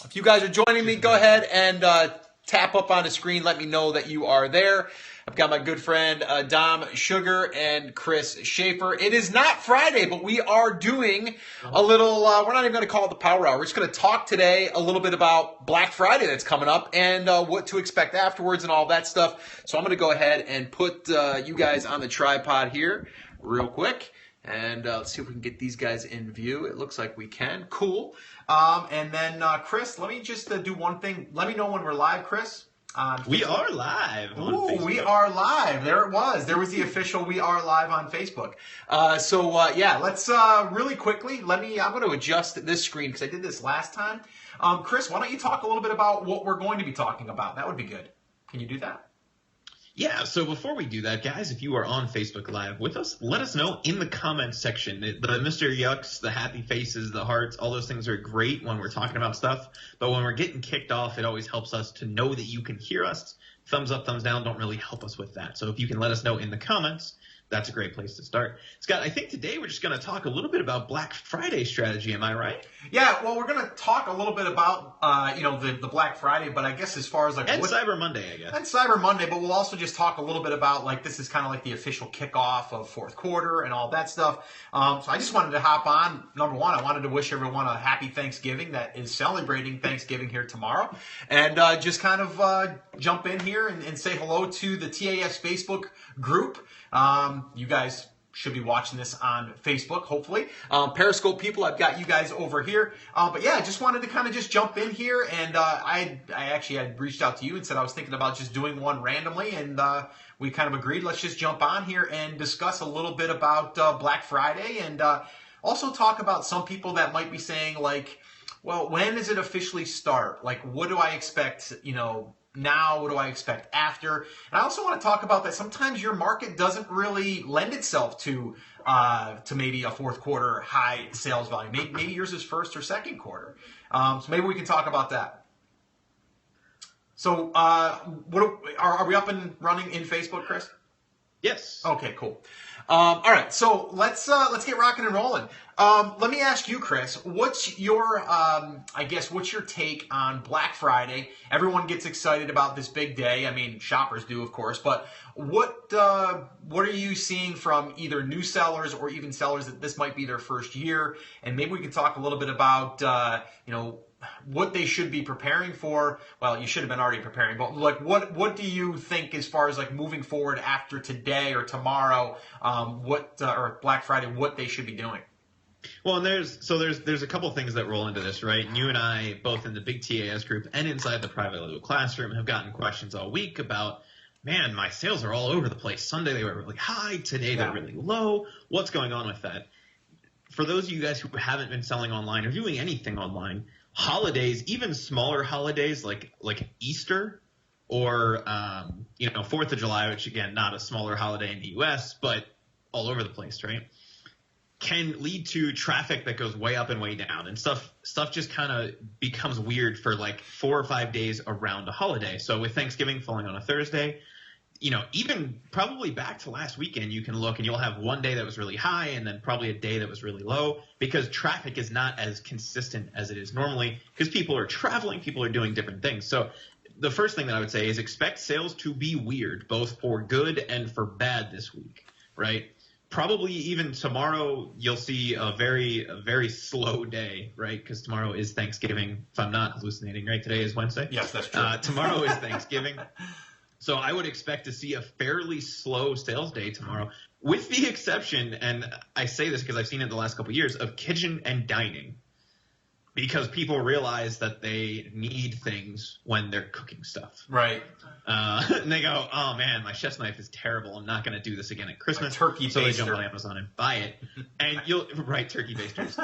If you guys are joining me, go ahead and tap up on the screen. Let me know that you are there. I've got my good friend Dom Sugar and Chris Schaefer. It is not Friday, but we are doing a little, we're not even going to call it the Power Hour. We're just going to talk today a little bit about Black Friday that's coming up and what to expect afterwards and all that stuff. So I'm going to go ahead and put you guys on the tripod here real quick. And let's see if we can get these guys in view. It looks like we can. Cool. And then, Chris, let me just do one thing. Let me know when we're live, Chris. We are live on Facebook. We are live. There it was. There was the official "We are live" on Facebook. Yeah, let's really quickly. I'm going to adjust this screen because I did this last time. Chris, why don't you talk a little bit about what we're going to be talking about? That would be good. Can you do that? Yeah, so before we do that, guys, if you are on Facebook Live with us, let us know in the comments section. The Mr. Yucks, the happy faces, the hearts, all those things are great when we're talking about stuff. But when we're getting kicked off, it always helps us to know that you can hear us. Thumbs up, thumbs down don't really help us with that. So if you can let us know in the comments, that's a great place to start. Scott, I think today we're just going to talk a little bit about Black Friday strategy. Am I right? Yeah, well, we're going to talk a little bit about, the Black Friday, but I guess as far as like... And Cyber Monday, I guess. And Cyber Monday, but we'll also just talk a little bit about, like, this is kind of like the official kickoff of fourth quarter and all that stuff. So I just wanted to hop on. Number one, I wanted to wish everyone a happy Thanksgiving that is celebrating Thanksgiving here tomorrow. And just kind of jump in here and say hello to the TAS Facebook group. You guys should be watching this on Facebook, hopefully. Periscope people, I've got you guys over here. But yeah, I just wanted to kind of just jump in here, and I actually had reached out to you and said I was thinking about just doing one randomly, and we kind of agreed, let's just jump on here and discuss a little bit about Black Friday, and also talk about some people that might be saying, like, well, when does it officially start? Like, what do I expect, now? What do I expect after? And I also want to talk about that sometimes your market doesn't really lend itself to maybe a fourth quarter high sales volume. Maybe yours is first or second quarter. So maybe we can talk about that. So are we up and running in Facebook, Chris? Yes. Okay, cool. All right, so let's get rocking and rolling. Let me ask you, Chris, what's your what's your take on Black Friday? Everyone gets excited about this big day. I mean, shoppers do, of course, but what are you seeing from either new sellers or even sellers that this might be their first year? And maybe we could talk a little bit about what they should be preparing for. Well, you should have been already preparing, but like what do you think as far as like moving forward after today or tomorrow, or Black Friday, what they should be doing? Well, and there's a couple things that roll into this, right? And you and I, both in the big TAS group and inside the private little classroom, have gotten questions all week about, man, my sales are all over the place. Sunday they were really high, today they're really low. What's going on with that? For those of you guys who haven't been selling online or doing anything online, holidays, even smaller holidays like Easter or 4th of July, which again, not a smaller holiday in the US, but all over the place, right? Can lead to traffic that goes way up and way down, and stuff just kind of becomes weird for like 4 or 5 days around a holiday. So with Thanksgiving falling on a Thursday, even probably back to last weekend, you can look and you'll have one day that was really high and then probably a day that was really low, because traffic is not as consistent as it is normally because people are traveling, people are doing different things. So the first thing that I would say is expect sales to be weird, both for good and for bad this week, right? Probably even tomorrow you'll see a very slow day, right? Because tomorrow is Thanksgiving, if I'm not hallucinating, right? Today is Wednesday. Yes, that's true. Tomorrow is Thanksgiving. So I would expect to see a fairly slow sales day tomorrow, with the exception, and I say this because I've seen it the last couple of years, of kitchen and dining, because people realize that they need things when they're cooking stuff. Right. And they go, oh, man, my chef's knife is terrible. I'm not going to do this again at Christmas. A turkey so baster. They jump on Amazon and buy it. And turkey basters.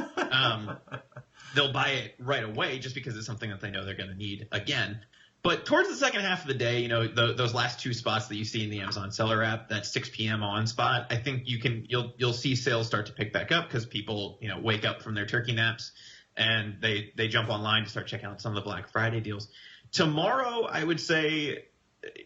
They'll buy it right away just because it's something that they know they're going to need again. But towards the second half of the day, those last two spots that you see in the Amazon Seller app, that 6 p.m. on spot, I think you'll see sales start to pick back up because people wake up from their turkey naps and they jump online to start checking out some of the Black Friday deals. Tomorrow, I would say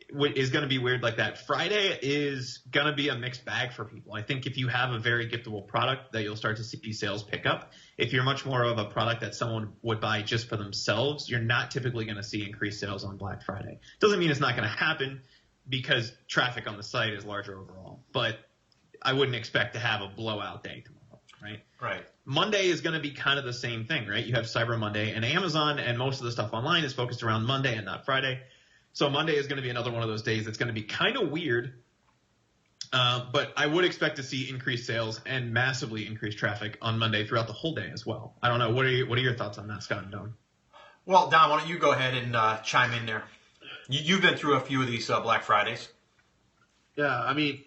is going to be weird like that. Friday is going to be a mixed bag for people. I think if you have a very giftable product, that you'll start to see sales pick up. If you're much more of a product that someone would buy just for themselves, you're not typically going to see increased sales on Black Friday. Doesn't mean it's not going to happen because traffic on the site is larger overall. But I wouldn't expect to have a blowout day tomorrow, right? Right. Monday is going to be kind of the same thing, right? You have Cyber Monday, and Amazon and most of the stuff online is focused around Monday and not Friday. So Monday is going to be another one of those days that's going to be kind of weird, but I would expect to see increased sales and massively increased traffic on Monday throughout the whole day as well. I don't know. What are your thoughts on that, Scott and Don? Well, Don, why don't you go ahead and chime in there? You've been through a few of these Black Fridays. Yeah, I mean,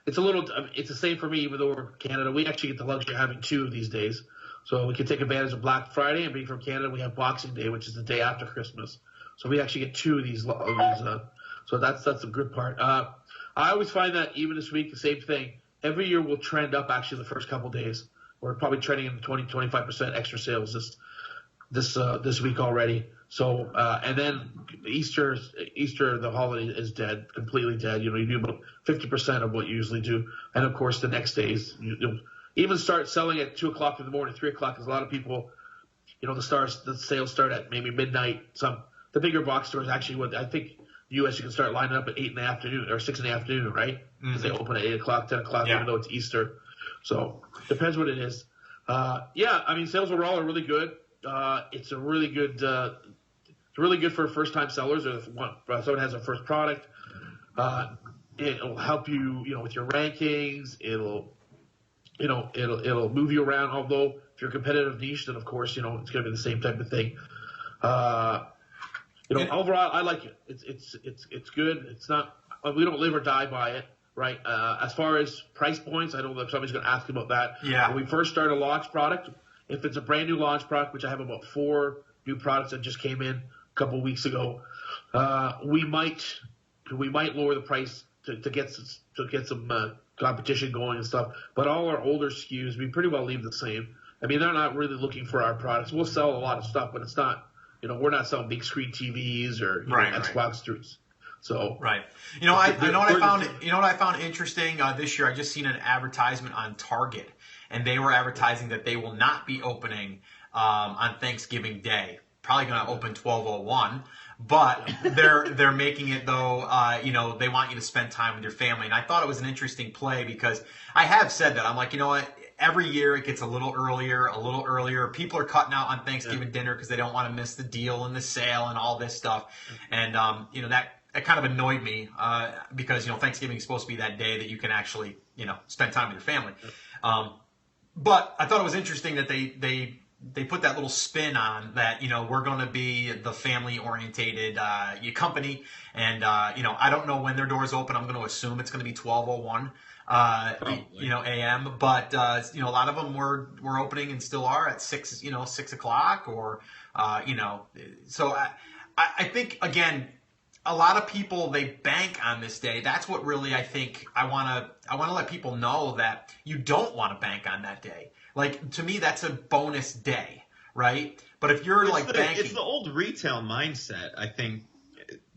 it's the same for me, even though we're from Canada. We actually get the luxury of having 2 of these days. So we can take advantage of Black Friday, and being from Canada, we have Boxing Day, which is the day after Christmas. So we actually get 2 of these. So that's a good part. I always find that even this week, the same thing. Every year we'll trend up actually the first couple of days. We're probably trending in 20-25% extra sales this week already. So and then Easter, the holiday is dead, completely dead. You do about 50% of what you usually do, and of course the next days you'll even start selling at 2 o'clock in the morning, 3 o'clock, because a lot of people, the sales start at maybe midnight. The bigger box stores actually, I think U.S. you can start lining up at 8 in the afternoon or 6 in the afternoon, right? Because they open at 8 o'clock, 10 o'clock, even though it's Easter. So depends what it is. I mean, sales overall are really good. It's really good for first-time sellers or if someone has a first product. It'll help you, with your rankings. It'll move you around. Although if you're a competitive niche, then of course, it's going to be the same type of thing. Overall, I like it. It's good. It's not. We don't live or die by it, right? As far as price points, I don't know if somebody's going to ask about that. Yeah. When we first start a launch product, if it's a brand new launch product, which I have about 4 new products that just came in a couple of weeks ago, we might lower the price to get some competition going and stuff. But all our older SKUs, we pretty well leave the same. I mean, they're not really looking for our products. We'll sell a lot of stuff, but it's not. We're not selling big screen TVs or Xbox 3s. So right. You know what I found interesting this year. I just seen an advertisement on Target, and they were advertising that they will not be opening on Thanksgiving Day. Probably going to open 12:01, but they're making it though. They want you to spend time with your family, and I thought it was an interesting play because I have said that I'm like, what. Every year it gets a little earlier. People are cutting out on Thanksgiving dinner because they don't want to miss the deal and the sale and all this stuff. And, that kind of annoyed me because, Thanksgiving is supposed to be that day that you can actually, spend time with your family. But I thought it was interesting that they put that little spin on that, we're going to be the family-orientated company. And, I don't know when their doors open. I'm going to assume it's going to be 12:01. AM, but a lot of them were opening and still are at 6 o'clock or so I think again a lot of people they bank on this day. That's what really I think I want to let people know that you don't want to bank on that day. Like to me that's a bonus day, right? But if you're banking, it's the old retail mindset I think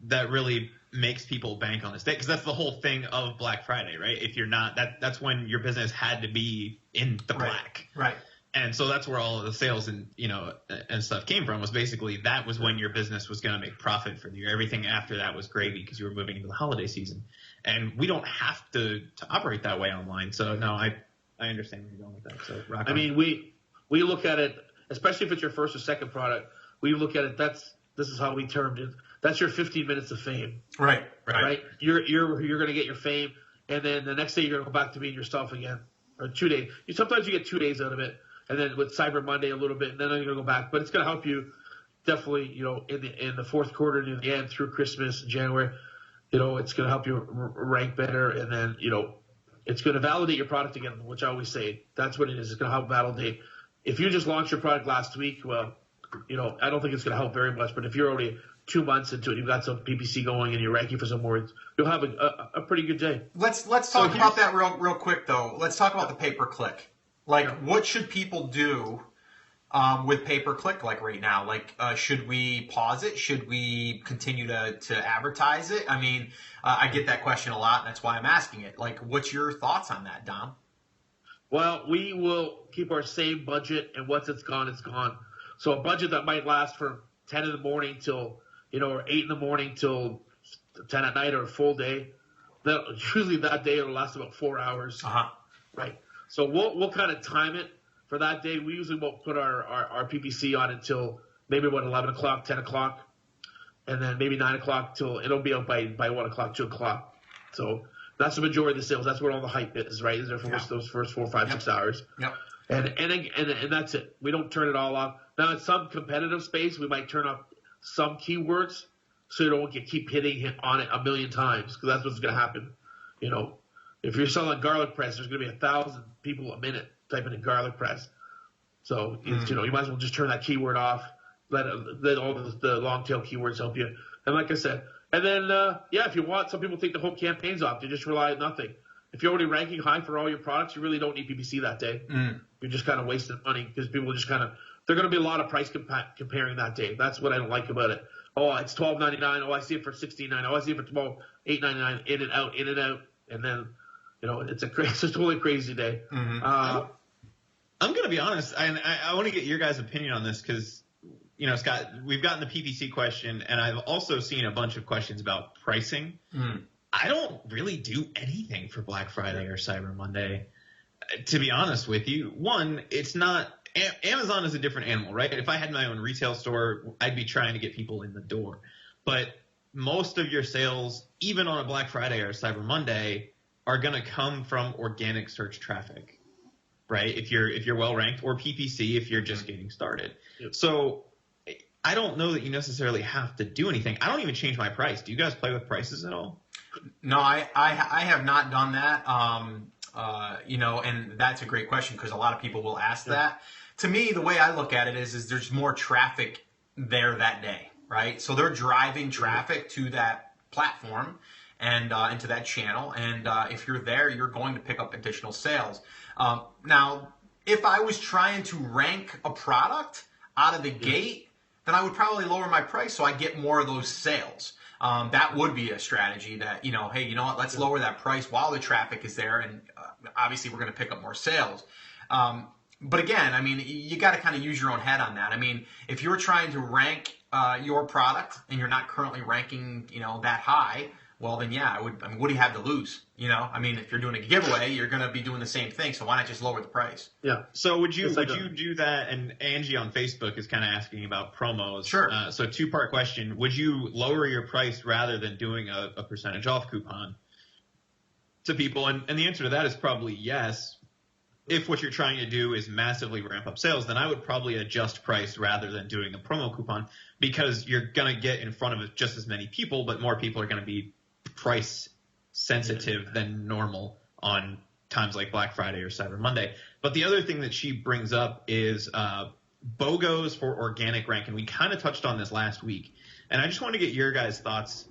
that really makes people bank on this day because that's the whole thing of Black Friday, right? If you're not, that's when your business had to be in the black, right? And so that's where all of the sales and and stuff came from was basically that was when your business was going to make profit for the year. Everything after that was gravy because you were moving into the holiday season, and we don't have to operate that way online. So no, I understand where you're going with that. So rock on. I mean, we look at it, especially if it's your first or second product. We look at it. This is how we termed it. That's your 15 minutes of fame. Right. You're going to get your fame, and then the next day you're going to go back to being yourself again, or 2 days. Sometimes you get 2 days out of it, and then with Cyber Monday a little bit, and then you're going to go back. But it's going to help you definitely, in the fourth quarter and in the end through Christmas and January. It's going to help you rank better, and then it's going to validate your product again, which I always say that's what it is. It's going to help validate. If you just launched your product last week, well, I don't think it's going to help very much. But if you're already 2 months into it, you've got some PPC going, and you're ranking for some awards, you'll have a pretty good day. Let's talk about that real quick though. Let's talk about the pay per click. What should people do with pay-per-click like right now? Like, should we pause it? Should we continue to advertise it? I mean, I get that question a lot, and that's why I'm asking it. Like, what's your thoughts on that, Dom? Well, we will keep our same budget, and once it's gone, it's gone. So a budget that might last from 10 in the morning till, or 8 in the morning till 10 at night or a full day, usually that day it'll last about 4 hours. Uh-huh. Right. So we'll kind of time it for that day. We usually won't put our PPC on until maybe 11 o'clock, 10 o'clock, and then maybe 9 o'clock till it'll be out by 1 o'clock, 2 o'clock. So that's the majority of the sales. That's where all the hype is, right? Is there for those first 4, 5, 6 hours. Yep. And that's it. We don't turn it all off. Now, in some competitive space, we might turn off some keywords so you don't keep hitting on it a million times, because that's what's going to happen. If you're selling garlic press, there's going to be 1,000 people a minute typing in garlic press. So you might as well just turn that keyword off. Let all the long tail keywords help you. And like I said, and then if you want, some people take the whole campaigns off. They just rely on nothing. If you're already ranking high for all your products, you really don't need PPC that day. You're just kind of wasting money, because people just they're going to be a lot of price comparing that day. That's what I don't like about it. Oh, it's $12.99. Oh, I see it for $16.99. Oh, I see it for $8.99. In and out, and then it's a totally crazy day. I'm going to be honest, and I want to get your guys' opinion on this, because Scott, we've gotten the PPC question, and I've also seen a bunch of questions about pricing. I don't really do anything for Black Friday or Cyber Monday, to be honest with you. One, it's not – Amazon is a different animal, right? If I had my own retail store, I'd be trying to get people in the door. But most of your sales, even on a Black Friday or Cyber Monday, are going to come from organic search traffic, right? If you're well ranked, or PPC if you're just getting started. Yep. So I don't know that you necessarily have to do anything. I don't even change my price. Do you guys play with prices at all? No, I have not done that. And that's a great question, because a lot of people will ask that. To me, the way I look at it is there's more traffic there that day, right? So they're driving traffic to that platform and into that channel. And if you're there, you're going to pick up additional sales. Now, if I was trying to rank a product out of the gate, then I would probably lower my price so I get more of those sales. That would be a strategy that, hey, you know what, let's lower that price while the traffic is there, and obviously we're going to pick up more sales. But again, I mean, you got to kind of use your own head on that. I mean, if you're trying to rank your product and you're not currently ranking, that high, well, then yeah, what do you have to lose? I mean, if you're doing a giveaway, you're going to be doing the same thing. So why not just lower the price? Yeah. So would you do that? And Angie on Facebook is kind of asking about promos. Sure. So 2-part question: would you lower your price rather than doing a percentage off coupon to people? And the answer to that is probably yes. If what you're trying to do is massively ramp up sales, then I would probably adjust price rather than doing a promo coupon, because you're going to get in front of just as many people, but more people are going to be price sensitive than normal on times like Black Friday or Cyber Monday. But the other thing that she brings up is BOGOs for organic rank, and we kind of touched on this last week. And I just want to get your guys' thoughts.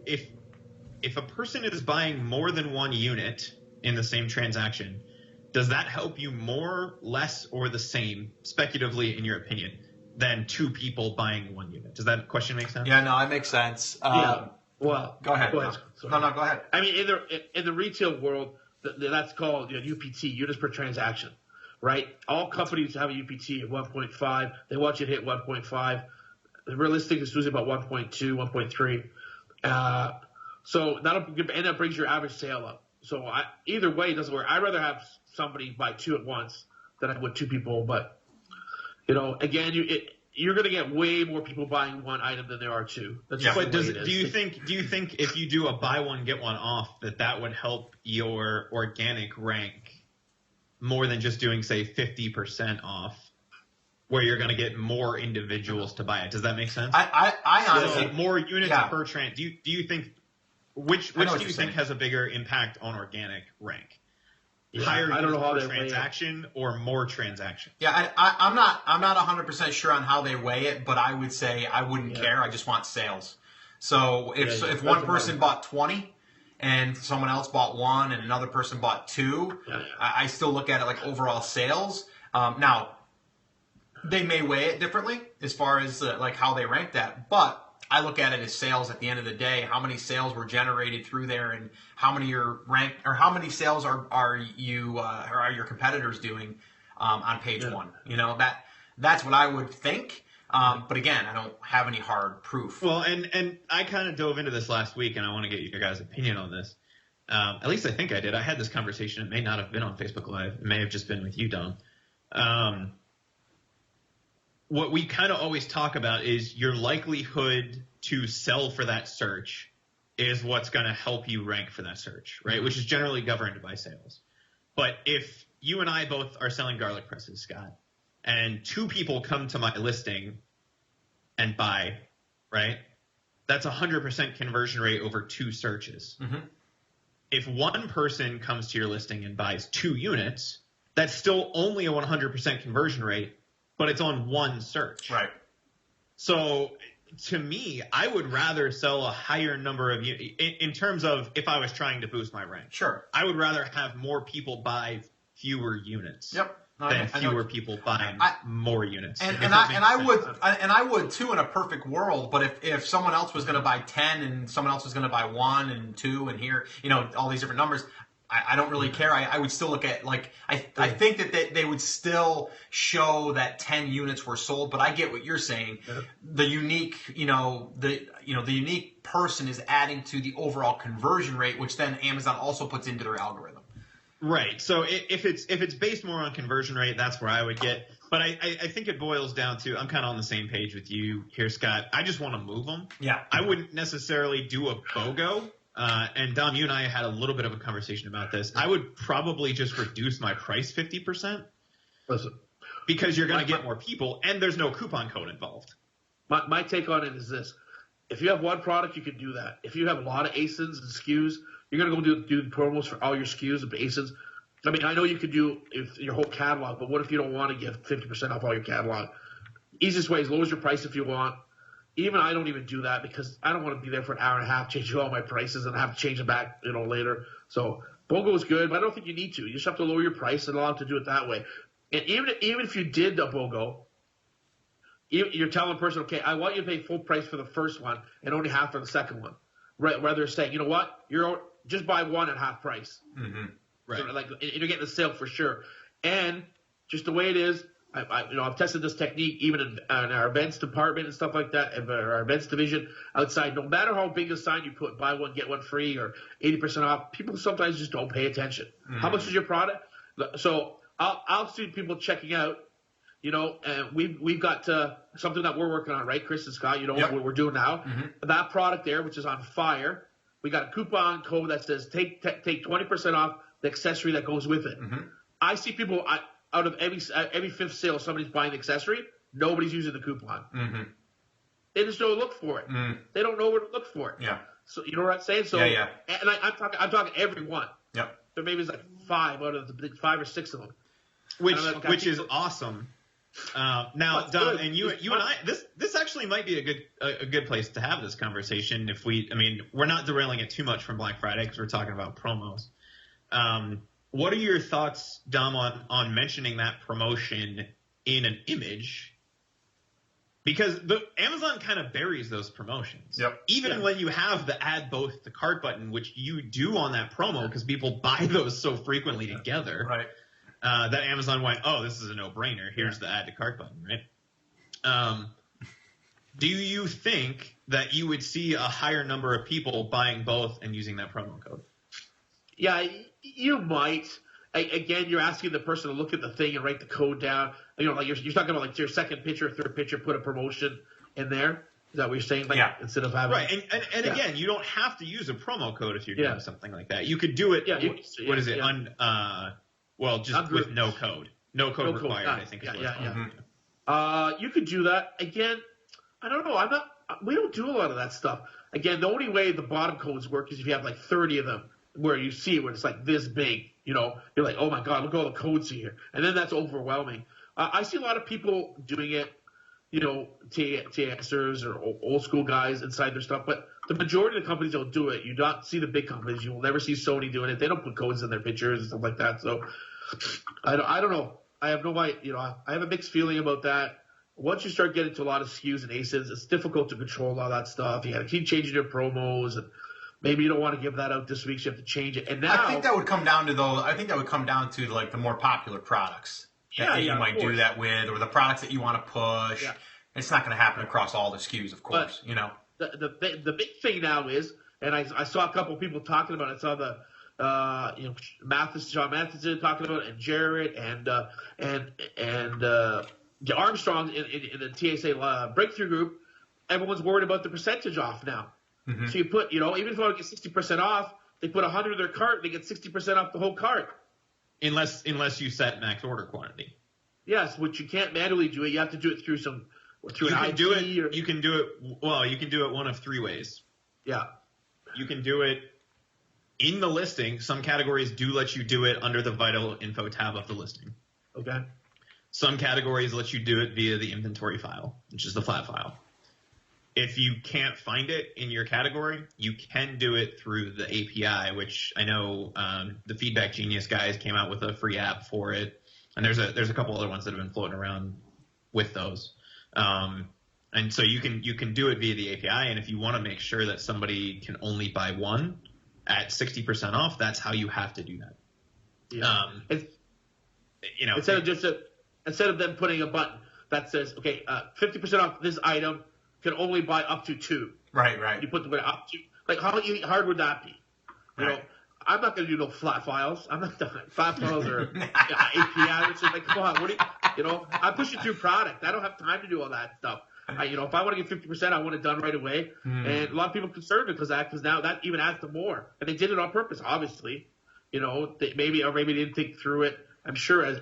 If a person is buying more than one unit in the same transaction, does that help you more, less, or the same, speculatively, in your opinion, than 2 people buying 1 unit? Does that question make sense? Yeah, no, it makes sense. Yeah. Well, go ahead. No, go ahead. I mean, in the retail world, that's called UPT, units per transaction, right? All companies have a UPT of 1.5. They want you to hit 1.5. The realistic is usually about 1.2, 1.3. So that brings your average sale up. So either way, it doesn't work. I'd rather have somebody buy 2 at once than I would 2 people. But again, you're going to get way more people buying 1 item than there are 2. That's just but the way it is. Do you think if you do a buy one get one off, that would help your organic rank more than just doing, say, 50% off, where you're going to get more individuals to buy it? Does that make sense? I honestly, more units per trans. Do you think which do you think has a bigger impact on organic rank? Yeah, higher I don't know how per they transaction or more transaction? Yeah, I'm not 100% sure on how they weigh it, but I would say I wouldn't care. I just want sales. So if one person bought 20 and someone else bought 1 and another person bought 2, I still look at it like overall sales. Now, They may weigh it differently as far as like how they rank that, but I look at it as sales at the end of the day. How many sales were generated through there, and how many are ranked, or how many sales are your competitors doing on page one? You know, that's what I would think. But again, I don't have any hard proof. Well, and I kind of dove into this last week, and I want to get your guys' opinion on this. At least I think I did. I had this conversation. It may not have been on Facebook Live. It may have just been with you, Dom. What we kind of always talk about is your likelihood to sell for that search is what's going to help you rank for that search, right? Which is generally governed by sales. But if you and I both are selling garlic presses, Scott, and 2 people come to my listing and buy, right? That's 100% conversion rate over 2 searches. Mm-hmm. If one person comes to your listing and buys 2 units, that's still only a 100% conversion rate, but it's on 1 search. Right. So to me, I would rather sell a higher number of in terms of if I was trying to boost my rank. Sure. I would rather have more people buy fewer units. Yep. Than fewer people buying more units. And I would too in a perfect world. But if someone else was going to buy 10 and someone else was going to buy 1 and 2 and here, you know, all these different numbers, I don't really care. I would still look at, like, I think that they would still show that 10 units were sold, but I get what you're saying. Yeah. The unique, the unique person is adding to the overall conversion rate, which then Amazon also puts into their algorithm. Right. So if it's based more on conversion rate, that's where I would get. But I think it boils down to, I'm kind of on the same page with you here, Scott. I just want to move them. Yeah. I wouldn't necessarily do a BOGO. And Dom, you and I had a little bit of a conversation about this. I would probably just reduce my price 50%. Listen, because you're going to get more people, and there's no coupon code involved. My take on it is this. If you have one product, you can do that. If you have a lot of ASINs and SKUs, you're going to go do promos for all your SKUs and ASINs. I mean, I know you could do your whole catalog, but what if you don't want to give 50% off all your catalog? Easiest way is lowers your price if you want. Even I don't even do that because I don't want to be there for an hour and a half changing all my prices and have to change them back, later. So BOGO is good, but I don't think you need to. You just have to lower your price and allow them to do it that way. And even if you did a BOGO, you're telling a person, okay, I want you to pay full price for the first one and only half for the second one. Right? Rather saying, you know what, you're just buy one at half price. Mm-hmm. Right. So, like, you're getting a sale for sure. And just the way it is. I've tested this technique even in our events department and stuff like that, and our events division outside. No matter how big a sign you put, buy one, get one free, or 80% off, people sometimes just don't pay attention. Mm-hmm. How much is your product? So I'll see people checking out, and we've got something that we're working on, right, Chris and Scott? Yep. What we're doing now. Mm-hmm. That product there, which is on fire, we got a coupon code that says take 20% off the accessory that goes with it. Mm-hmm. I see people. Out of every fifth sale, somebody's buying the accessory. Nobody's using the coupon. Mm-hmm. They just don't look for it. Mm. They don't know where to look for it. Yeah. So you know what I'm saying? So yeah. And I'm talking every one. Yep. There maybe is like 5 out of the 5 or 6 of them. Which is awesome. Now, Don, and you and I, this actually might be a good place to have this conversation. We're not derailing it too much from Black Friday because we're talking about promos. What are your thoughts, Dom, on mentioning that promotion in an image? Because Amazon kind of buries those promotions. Yep. Even when you have the add both to cart button, which you do on that promo because people buy those so frequently together. Right. That Amazon went, oh, this is a no-brainer. Here's the add to cart button, right? Do you think that you would see a higher number of people buying both and using that promo code? Yeah, you might. Again, you're asking the person to look at the thing and write the code down. Like you're talking about like your second picture, third picture, put a promotion in there. Is that what you're saying? Like, instead of having and again, you don't have to use a promo code if you're doing something like that. You could do it. What is it? Just with no code. No code required. I think is what it's called. Mm-hmm. You could do that. Again, I don't know. We don't do a lot of that stuff. Again, the only way the bottom codes work is if you have like 30 of them. Where you see it when it's like this big, you're like, oh my God, look at all the codes here. And then that's overwhelming. I see a lot of people doing it, TASers or old school guys inside their stuff, but the majority of the companies don't do it. You don't see the big companies. You will never see Sony doing it. They don't put codes in their pictures and stuff like that. So I don't know. I have no idea. I have a mixed feeling about that. Once you start getting to a lot of SKUs and ASINs, it's difficult to control all that stuff. You got to keep changing your promos, and maybe you don't want to give that out this week, so you have to change it. And now I think that would come down to like the more popular products that you might do that with, or the products that you want to push. Yeah. It's not going to happen across all the SKUs, of course. But the big thing now is, and I saw a couple of people talking about it. I saw the John Matheson talking about it, and Jarrett and Armstrong in the TSA breakthrough group. Everyone's worried about the percentage off now. Mm-hmm. So you put, even if you want to get 60% off, they put 100 in their cart, they get 60% off the whole cart. Unless you set max order quantity. Yes, which you can't manually do it. You have to do it through an IT. You can do it one of three ways. Yeah. You can do it in the listing. Some categories do let you do it under the vital info tab of the listing. Okay. Some categories let you do it via the inventory file, which is the flat file. If you can't find it in your category, you can do it through the API, which I know the Feedback Genius guys came out with a free app for it, and there's a couple other ones that have been floating around with those. And so you can do it via the API, and if you want to make sure that somebody can only buy one at 60% off, that's how you have to do that. Yeah. Instead of them putting a button that says, okay, 50% off this item, can only buy up to 2. Right. You put the button up to, like, how hard would that be? I'm not going to do no flat files. I'm not doing flat files or API. It's just like, come on, I'm pushing through product. I don't have time to do all that stuff. If I want to get 50%, I want it done right away. And a lot of people are concerned because now that even adds to more. And they did it on purpose, obviously. Maybe they didn't think through it. I'm sure as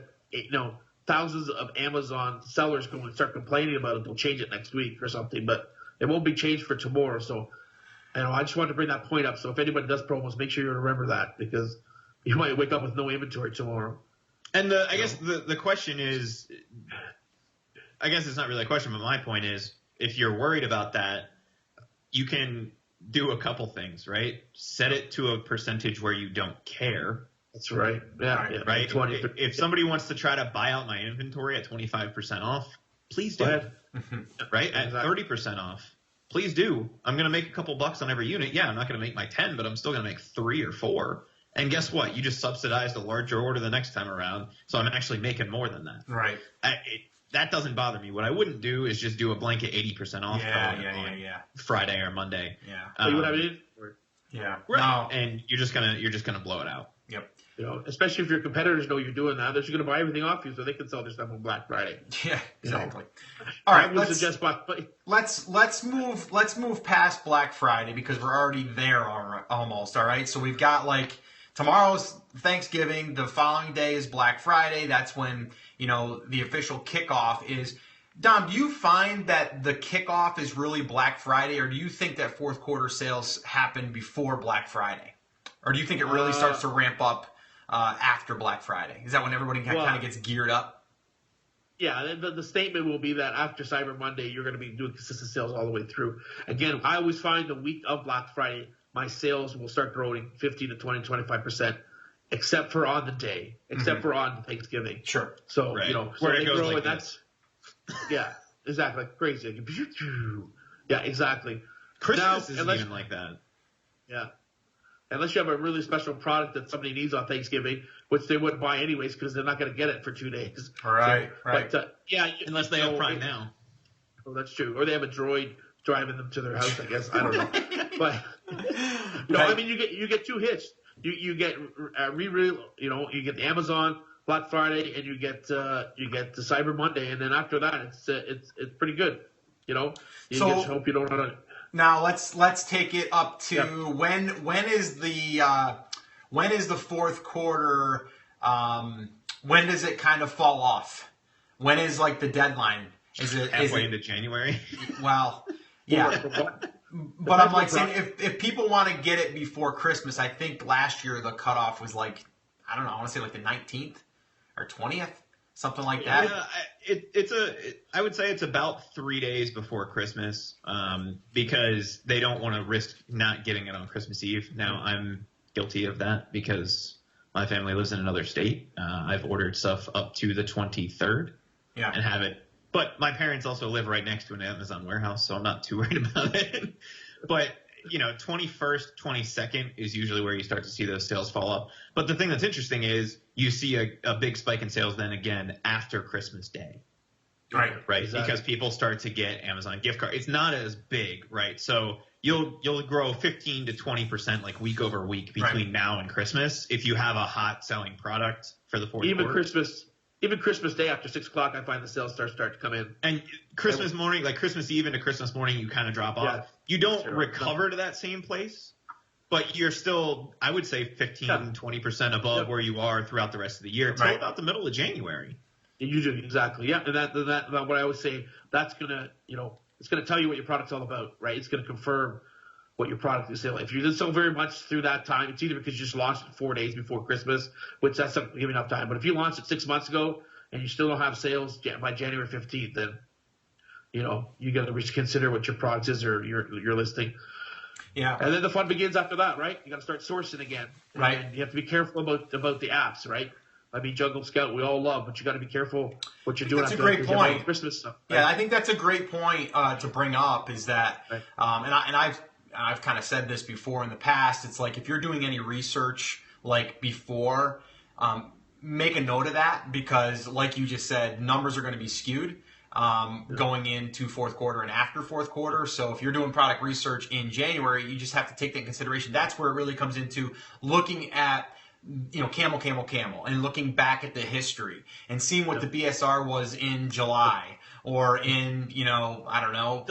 thousands of Amazon sellers go and start complaining about it, they'll change it next week or something. But it won't be changed for tomorrow. So, I just wanted to bring that point up. So if anybody does promos, make sure you remember that, because you might wake up with no inventory tomorrow. And I guess the question is, I guess it's not really a question, but my point is, if you're worried about that, you can do a couple things, right? Set it to a percentage where you don't care. That's right. Yeah. Right? If somebody wants to try to buy out my inventory at 25% off, please do. Right? At 30% off, please do. I'm going to make a couple bucks on every unit. Yeah, I'm not going to make my 10, but I'm still going to make 3 or 4. And guess what? You just subsidized a larger order the next time around, so I'm actually making more than that. Right. That doesn't bother me. What I wouldn't do is just do a blanket 80% off on Friday or Monday. Yeah. You would have it? Yeah. Right. No. And you're just gonna blow it out. Yep. Especially if your competitors know you're doing that, they're just going to buy everything off you so they can sell their stuff on Black Friday. Yeah, exactly. All right, let's move past Black Friday because we're already there almost. All right, so we've got tomorrow's Thanksgiving, the following day is Black Friday. That's when the official kickoff is. Dom, do you find that the kickoff is really Black Friday, or do you think that fourth quarter sales happen before Black Friday? Or do you think it really starts to ramp up after Black Friday? Is that when everybody kind of gets geared up? Yeah, the statement will be that after Cyber Monday, you're going to be doing consistent sales all the way through. Again, I always find the week of Black Friday, my sales will start growing 15 to 20, 25%, except for on the day, except for on Thanksgiving. Sure. So, right. So they grow, and that's – yeah, exactly. Crazy. Yeah, exactly. Christmas isn't even like that. Yeah. Unless you have a really special product that somebody needs on Thanksgiving, which they wouldn't buy anyways because they're not going to get it for 2 days. Right. But, unless they have Prime now. Oh, that's true. Or they have a droid driving them to their house, I guess. I don't know. But, I mean, you get 2 hits. You get you get the Amazon Black Friday, and you get the Cyber Monday, and then after that, it's pretty good. You just hope you don't run out. Now let's take it up to when is the fourth quarter? When does it kind of fall off? When is the deadline? Is it halfway into January? Well, yeah. But I'm saying if people want to get it before Christmas, I think last year the cutoff was I don't know, I want to say the 19th or 20th. Something like that. Yeah, I would say it's about 3 days before Christmas, because they don't want to risk not getting it on Christmas Eve. Now, I'm guilty of that because My family lives in another state. I've ordered stuff up to the 23rd and have it. But my parents also live right next to an Amazon warehouse, so I'm not too worried about it. But, 21st, 22nd is usually where you start to see those sales fall off. But the thing that's interesting is you see a big spike in sales then again after Christmas Day. Right. Exactly. Because people start to get Amazon gift cards. It's not as big, right? So you'll grow 15 to 20% like week over week between now and Christmas if you have a hot selling product for the fourth quarter. Even Christmas Day after 6 o'clock, I find the sales start to come in. And Christmas morning, like Christmas Eve into Christmas morning, you kind of drop off. You don't recover to that same place, but you're still, I would say, 15, 20% above where you are throughout the rest of the year until about the middle of January. You do, exactly. Yeah, and that what I always say, that's gonna, it's gonna tell you what your product's all about, right? It's gonna confirm what your product is selling. If you didn't sell very much through that time, it's either because you just launched it 4 days before Christmas, which that's not giving enough time. But if you launched it 6 months ago and you still don't have sales by January 15th, then you got to reconsider what your product is or your listing. Yeah. And then the fun begins after that, right? You got to start sourcing again. Right. And you have to be careful about the apps, right? I mean, Jungle Scout, we all love, but you got to be careful what you're doing. That's a great point. Christmas stuff. Right? Yeah, I think that's a great point to bring up. Is that, and I've kind of said this before in the past. It's like if you're doing any research like before, make a note of that because, like you just said, numbers are going to be skewed going into fourth quarter and after fourth quarter. So if you're doing product research in January, you just have to take that in consideration. That's where it really comes into looking at camel, and looking back at the history and seeing what the BSR was in July or in I don't know.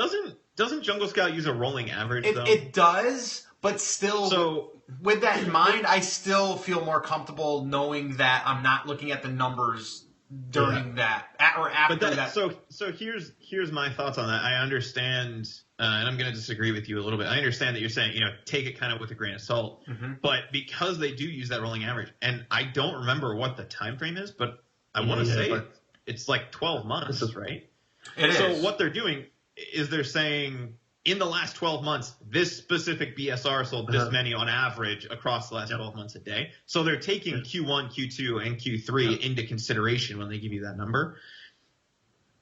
Doesn't Jungle Scout use a rolling average, though? It does, but still, so, with that in mind, I still feel more comfortable knowing that I'm not looking at the numbers during that or after that. So here's my thoughts on that. I understand, and I'm going to disagree with you a little bit. I understand that you're saying, take it kind of with a grain of salt. Mm-hmm. But because they do use that rolling average, and I don't remember what the time frame is, but I want to say it's like 12 months, right? It is. So what they're doing is they're saying in the last 12 months, this specific BSR sold this many on average across the last 12 months a day. So they're taking Q1, Q2, and Q3 into consideration when they give you that number.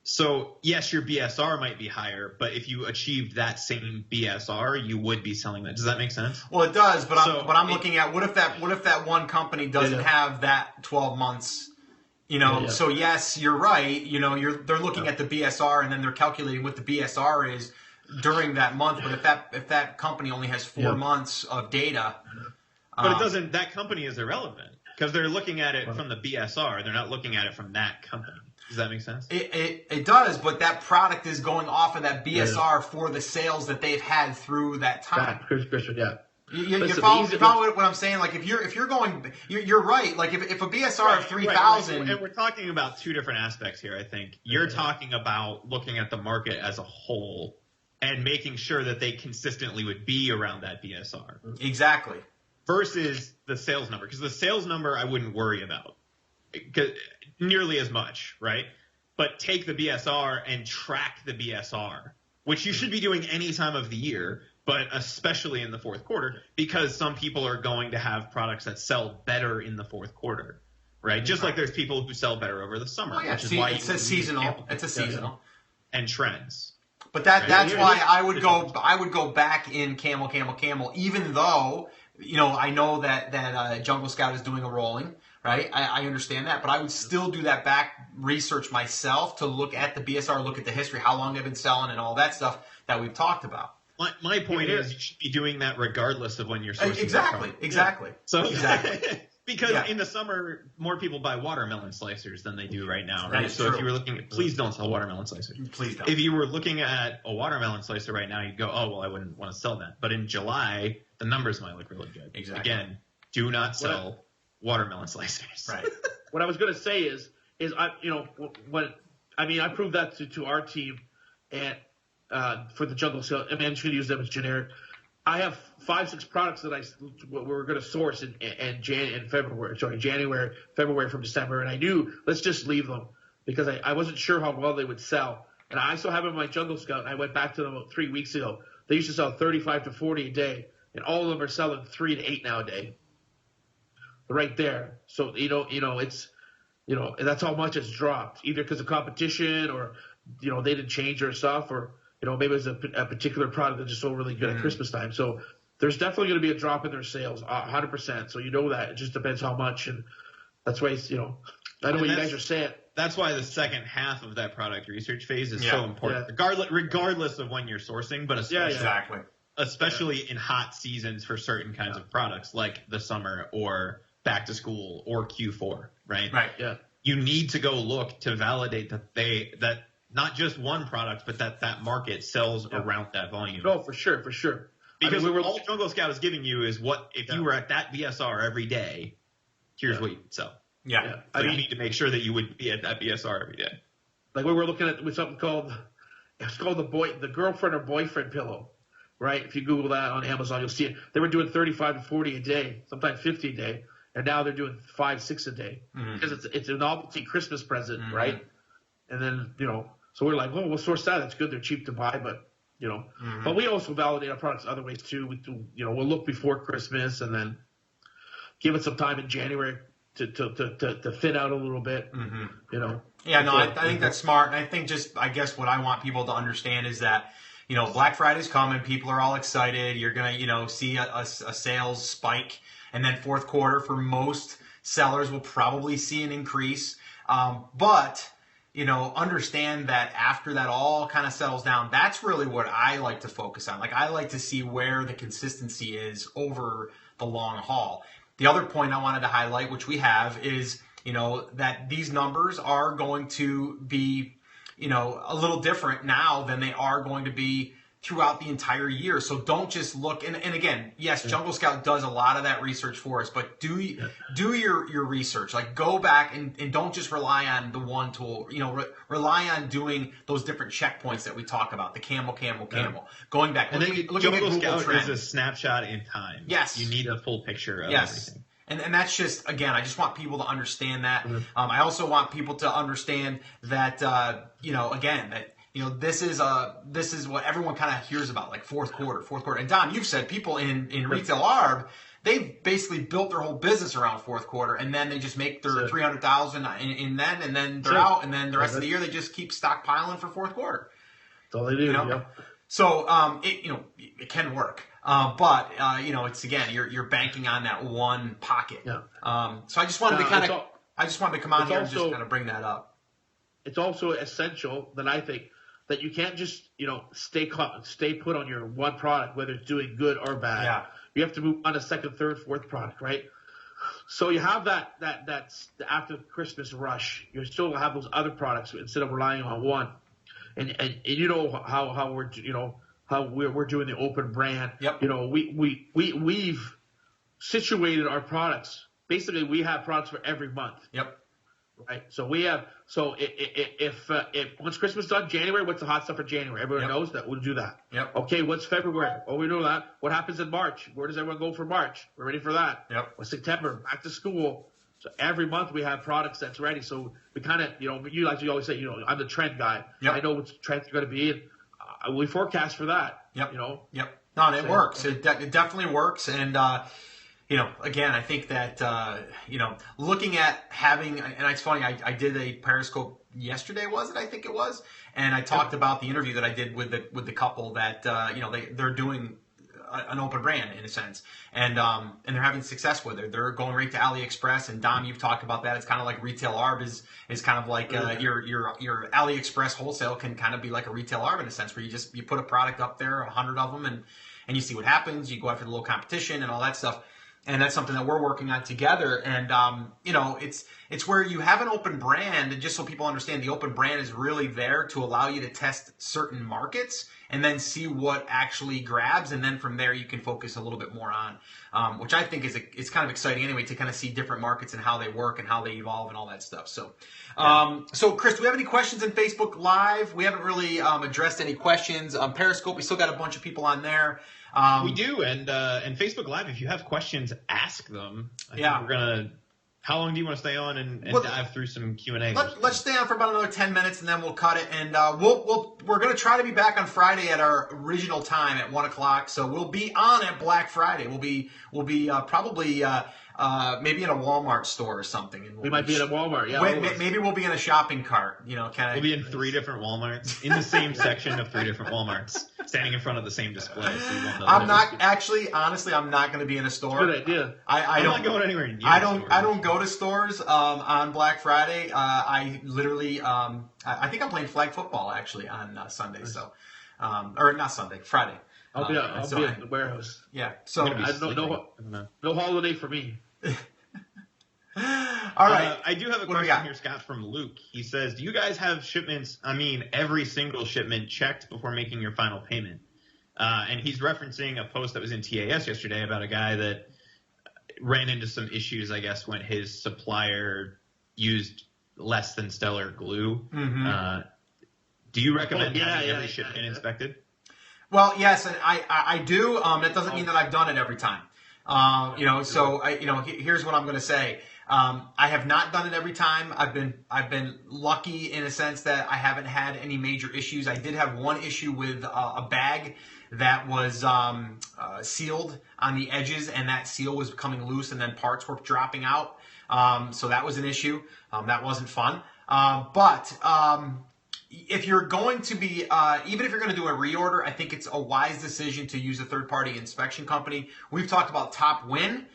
So yes, your BSR might be higher, but if you achieved that same BSR, you would be selling that. Does that make sense? Well, it does, but I'm looking at what if that one company doesn't have that 12 months. So yes, you're right. They're looking at the BSR and then they're calculating what the BSR is during that month. But if that company only has 4 months of data, but it doesn't. That company is irrelevant because they're looking at it from the BSR. They're not looking at it from that company. Does that make sense? It does, but that product is going off of that BSR for the sales that they've had through that time. You follow what I'm saying? Like if you're going, you're right. Like if a BSR of 3,000, and we're talking about two different aspects here. I think you're talking about looking at the market as a whole and making sure that they consistently would be around that BSR. Exactly. Versus the sales number, because the sales number I wouldn't worry about nearly as much, right? But take the BSR and track the BSR, which you should be doing any time of the year. But especially in the fourth quarter, because some people are going to have products that sell better in the fourth quarter, right? Just like there's people who sell better over the summer, which is why it's a seasonal. It's a seasonal and trends. But that's why I would go back in camel, even though I know that Jungle Scout is doing a rolling, right? I understand that, but I would still do that back research myself to look at the BSR, look at the history, how long they've been selling, and all that stuff that we've talked about. My point is you should be doing that regardless of when you're sourcing. Exactly. So because in the summer, more people buy watermelon slicers than they do right now, right? So if you were looking at, please don't sell watermelon slicers. Please don't. If you were looking at a watermelon slicer right now, you'd go, oh, well, I wouldn't want to sell that. But in July, the numbers might look really good. Exactly. Again, do not sell watermelon slicers. Right. What I was going to say is I proved that to our team and for the Jungle Scout. I mean, I'm just going to use them as generic. I have 5-6 products that we're going to source in January, February from December, and I knew let's just leave them because I wasn't sure how well they would sell. And I still have them in my Jungle Scout, and I went back to them about 3 weeks ago. They used to sell 35 to 40 a day, and all of them are selling 3 to 8 now a day. right there. So it's that's how much it's dropped, either because of competition or they didn't change their stuff, or maybe it's a particular product that just sold really good at Christmas time. So there's definitely going to be a drop in their sales, 100%. So that it just depends how much, and that's why I know what you guys are saying. That's why the second half of that product research phase is so important, regardless of when you're sourcing, but especially in hot seasons for certain kinds of products like the summer or back to school or Q4, right? Right. Yeah. You need to go look to validate that not just one product, but that market sells around that volume. No, for sure. Because all Jungle Scout is giving you is what if you were at that VSR every day, here's what you would sell. Yeah. So you need to make sure that you would be at that VSR every day. Like we were looking at with something called the girlfriend or boyfriend pillow, right? If you Google that on Amazon, you'll see it. They were doing 35 to 40 a day, sometimes 50 a day, and now they're doing 5, 6 a day because it's a novelty Christmas present, right? And then so we're like, we'll source that. That's good. They're cheap to buy, but but we also validate our products other ways too. We'll look before Christmas and then give it some time in January to fit out a little bit. Yeah, no, I think that's smart, and I think I guess what I want people to understand is that Black Friday's coming, people are all excited. You're gonna see a sales spike, and then fourth quarter for most sellers will probably see an increase, but understand that after that all kind of settles down, that's really what I like to focus on. Like, I like to see where the consistency is over the long haul. The other point I wanted to highlight, which we have, is, that these numbers are going to be, a little different now than they are going to be throughout the entire year. So don't just look, and again, yes, Jungle Scout does a lot of that research for us, but do your research. Like, go back and don't just rely on the one tool. Rely on doing those different checkpoints that we talk about, the camel. Going back, and looking at Jungle Google Scout Trends. is a snapshot in time. Yes. You need a full picture of everything. And that's just, again, I just want people to understand that. I also want people to understand that, this is what everyone kind of hears about, like fourth quarter. And Don, you've said people in retail arb, they've basically built their whole business around fourth quarter, and then they just make their $300,000 in then, and then they're out, and then the rest of the year they just keep stockpiling for fourth quarter. That's all they do. So it can work. But it's, again, you're banking on that one pocket. So I just wanted to come on here and just kind of bring that up. It's also essential that I think that you can't just stay put on your one product, whether it's doing good or bad. Yeah. You have to move on to second, third, fourth product, right? So you have that after Christmas rush, you still have those other products instead of relying on one. And how we're doing the open brand. Yep. We've situated our products. Basically, we have products for every month. Yep. Right. So we have. So if once Christmas is done, January, what's the hot stuff for January? Everyone knows that. We'll do that. Yep. Okay. What's February? Oh, we know that. What happens in March? Where does everyone go for March? We're ready for that. Yep. What's September? Back to school. So every month we have products that's ready. So we kind of, you like you always say, I'm the trend guy. Yep. I know what trends are going to be, and we forecast for that. Yep. Yep. No, it works. It definitely works. And, again, I think that, looking at having, and it's funny, I did a Periscope yesterday, was it? I think it was. And I talked about the interview that I did with the couple that, they're doing an open brand in a sense, and they're having success with it. They're going right to AliExpress, and Dom, you've talked about that. It's kind of like retail arb is kind of like your AliExpress wholesale can kind of be like a retail arb in a sense, where you put a product up there, 100 of them, and you see what happens. You go after the low competition and all that stuff. And that's something that we're working on together. And, it's where you have an open brand, and just so people understand, the open brand is really there to allow you to test certain markets and then see what actually grabs. And then from there, you can focus a little bit more on, which I think it's kind of exciting anyway, to kind of see different markets and how they work and how they evolve and all that stuff. So, so Chris, do we have any questions in Facebook Live? We haven't really addressed any questions. Periscope, we still got a bunch of people on there. We do, and Facebook Live, if you have questions, ask them. I think we're How long do you want to stay on and dive through some Q&A? Let's stay on for about another 10 minutes, and then we'll cut it. And we're going to try to be back on Friday at our original time at 1 o'clock. So we'll be on at Black Friday. We'll be probably maybe in a Walmart store or something. And we might be in a Walmart. Yeah. Maybe we'll be in a shopping cart. We'll be in 3 different Walmarts in the same section of 3 different Walmarts, standing in front of the same display. So you won't know honestly, I'm not going to be in a store. Good idea. I'm not going anywhere near I don't go to stores on Black Friday. I literally I think I'm playing flag football actually on Sunday. So or not Sunday, Friday. I'll be in the warehouse. Yeah. So no holiday for me. All right. I do have a question here, Scott, from Luke. He says, do you guys have shipments, every single shipment checked before making your final payment? And he's referencing a post that was in TAS yesterday about a guy that ran into some issues, I guess, when his supplier used less than stellar glue. Mm-hmm. Do you recommend having every shipment inspected? Well, yes, and I do. That doesn't mean that I've done it every time. So here's what I'm going to say. I have not done it every time. I've been lucky in a sense that I haven't had any major issues. I did have one issue with a bag that was sealed on the edges, and that seal was coming loose, and then parts were dropping out. So that was an issue. That wasn't fun. But if you're going to be, even if you're going to do a reorder, I think it's a wise decision to use a third-party inspection company. We've talked about Top Win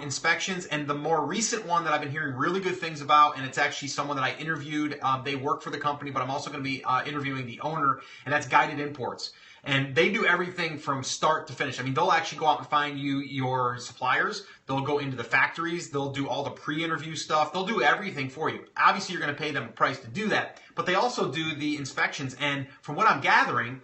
inspections, and the more recent one that I've been hearing really good things about, and it's actually someone that I interviewed. They work for the company, but I'm also going to be interviewing the owner, and that's Guided Imports. And they do everything from start to finish. They'll actually go out and find you your suppliers. They'll go into the factories. They'll do all the pre-interview stuff. They'll do everything for you. Obviously, you're going to pay them a price to do that, but they also do the inspections. And from what I'm gathering,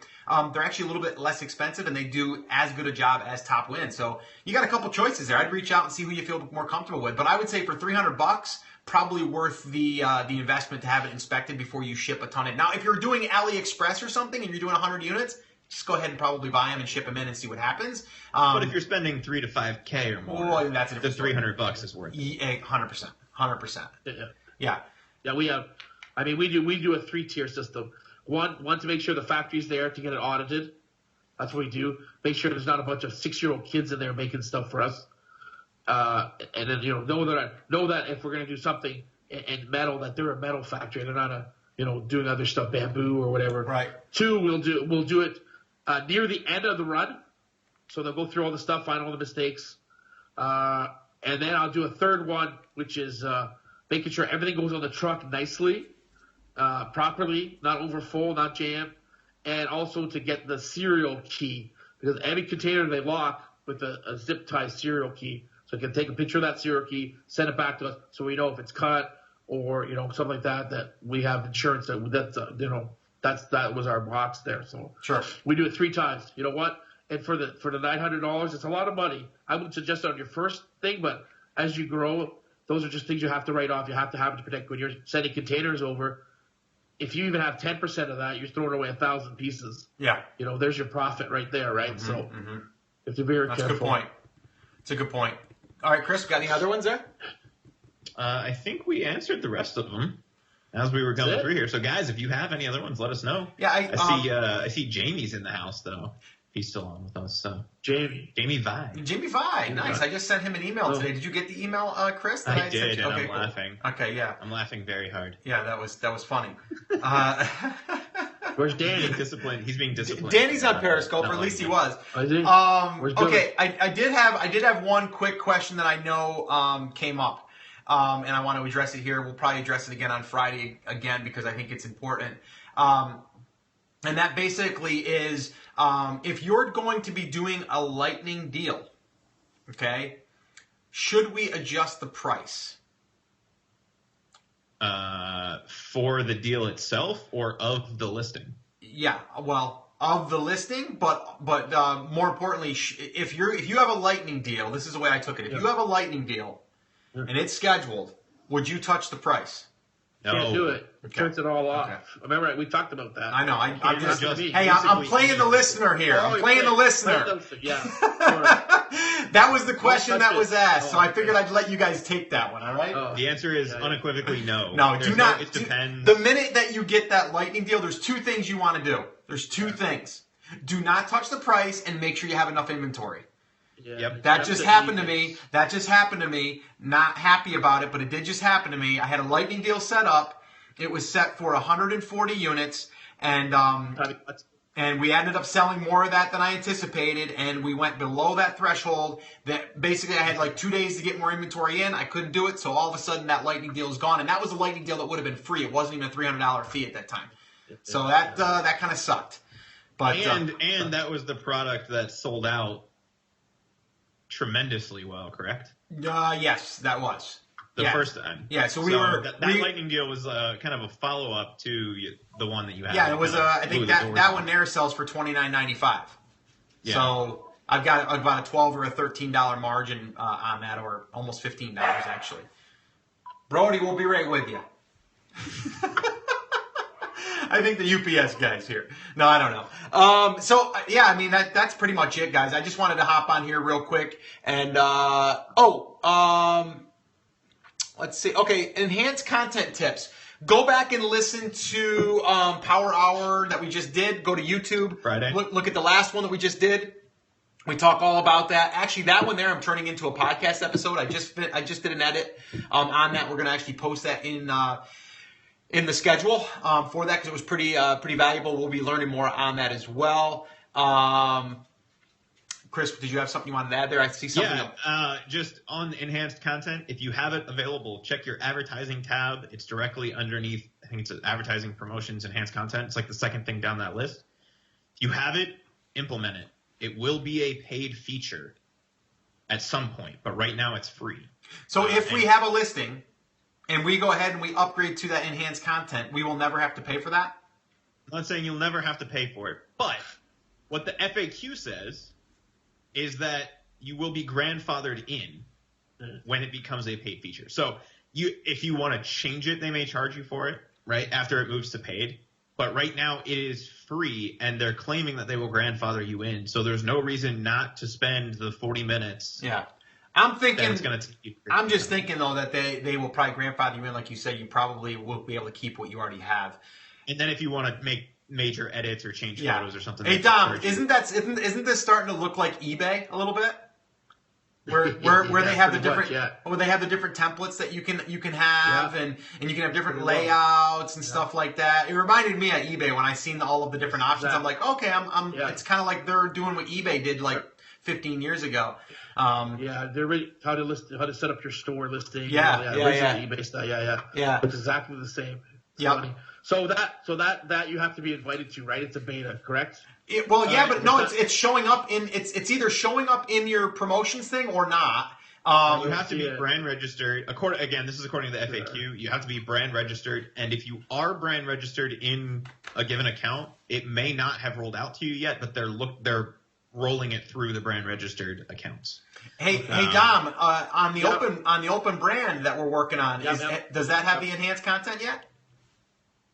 they're actually a little bit less expensive, and they do as good a job as Top Win. So you got a couple choices there. I'd reach out and see who you feel more comfortable with. But I would say for $300, probably worth the investment to have it inspected before you ship a ton in. Now, if you're doing AliExpress or something and you're doing 100 units, just go ahead and probably buy them and ship them in and see what happens. But if you're spending $3,000 to $5,000 or more, that's the $300 is worth it. 100%. 100%. Yeah. Yeah, we have. We do a 3-tier system. One to make sure the factory's there to get it audited. That's what we do. Make sure there's not a bunch of 6-year-old kids in there making stuff for us. And then know that if we're going to do something in metal, that they're a metal factory. They're not doing other stuff, bamboo or whatever. Right. 2, we'll do it near the end of the run. So they'll go through all the stuff, find all the mistakes. And then I'll do a third one, which is making sure everything goes on the truck nicely, properly, not over full, not jammed. And also to get the serial key, because every container they lock with a zip tie serial key. So I can take a picture of that serial key, send it back to us so we know if it's cut or, something like that we have insurance that was our box there. So sure. We do it 3 times. You know what? And for the $900, it's a lot of money. I wouldn't suggest it on your first thing, but as you grow, those are just things you have to write off. You have to have it to protect when you're sending containers over. If you even have 10% of that, you're throwing away 1,000 pieces. Yeah. There's your profit right there, right? Mm-hmm, So you have to be very careful. That's a good point. It's a good point. All right, Chris, got any other ones there? I think we answered the rest of them as we were going through here. So, guys, if you have any other ones, let us know. Yeah, I see Jamie's in the house, though. He's still on with us. So Jamie Vi. Nice. I just sent him an email today. Did you get the email, Chris? I did, sent you? and Okay, I'm cool. laughing. Okay, yeah. I'm laughing very hard. Yeah, that was funny. Where's Danny? He's being disciplined. Danny's on Periscope, or at least he was. Okay, I did have one quick question that I know came up. And I want to address it here. We'll probably address it again on Friday again because I think it's important. And that basically is if you're going to be doing a lightning deal, okay, should we adjust the price? For the deal itself or of the listing? Yeah, well, of the listing, but more importantly, if you have a lightning deal, this is the way I took it. If you have a lightning deal and it's scheduled, would you touch the price? No. Can't do it. Turns it all off. Okay. Remember, we talked about that. I know. I'm just. just me. Hey, I'm playing the listener here. I'm playing the listener. Yeah. That was the question that was asked, so I figured okay. I'd let you guys take that one. All right. The answer is unequivocally no. No, do not. It depends. The minute that you get that lightning deal, there's two things you want to do. There's two things. Do not touch the price and make sure you have enough inventory. Yeah. Yep. That just happened to me. That just happened to me. Not happy about it, but it did just happen to me. I had a lightning deal set up. It was set for 140 units, and we ended up selling more of that than I anticipated, and we went below that threshold. That basically I had like 2 days to get more inventory in. I couldn't do it, so all of a sudden that lightning deal is gone, and that was a lightning deal that would have been free. It wasn't even a $300 fee at that time, so that kind of sucked. But and that was the product that sold out tremendously well, correct? Yes, that was the first time. Yeah, so that lightning deal was kind of a follow up to the one that you had. Yeah, it was. I think that one there sells for $29.95. Yeah. So I've got about a $12 or a $13 margin on that, or almost $15 actually. Brody, we'll be right with you. I think the UPS guy's here. No, I don't know. So yeah, I mean that's pretty much it, guys. I just wanted to hop on here real quick and let's see. Okay, enhanced content tips. Go back and listen to Power Hour that we just did. Go to YouTube. Friday. Look at the last one that we just did. We talk all about that. Actually, that one there I'm turning into a podcast episode. I just did an edit on that. We're going to actually post that in the schedule for that because it was pretty valuable. We'll be learning more on that as well. Chris, did you have something you wanted to add there? I see something. Yeah, just on enhanced content, if you have it available, check your advertising tab. It's directly underneath, I think it's advertising, promotions, enhanced content. It's like the second thing down that list. If you have it, implement it. It will be a paid feature at some point, but right now it's free. So if we have a listing and we go ahead and we upgrade to that enhanced content, we will never have to pay for that? I'm not saying you'll never have to pay for it, but what the FAQ says is that you will be grandfathered in when it becomes a paid feature. So if you want to change it, they may charge you for it, right, after it moves to paid. But right now it is free, and they're claiming that they will grandfather you in. So there's no reason not to spend the 40 minutes. Yeah. I'm thinking. It's going to take you. I'm just thinking though that they will probably grandfather you in, like you said. You probably will be able to keep what you already have. And then if you want to make major edits or change photos or something. Hey Dom, isn't this starting to look like eBay a little bit? Where they have the different where they have the different templates that you can have and you can have different layouts and stuff like that. It reminded me of eBay when I seen all of the different options. I'm like, okay, it's kind of like they're doing what eBay did like 15 years ago. They're really how to set up your store listing. eBay style. Yeah. It's exactly the same. Yeah. So that you have to be invited to, right? It's a beta, correct? But no, it's showing up in it's either showing up in your promotions thing or not. You have to be brand registered. This is according to the FAQ. You have to be brand registered, and if you are brand registered in a given account, it may not have rolled out to you yet, but they're rolling it through the brand registered accounts. Hey Dom, on the open brand that we're working on, does that have the enhanced content yet?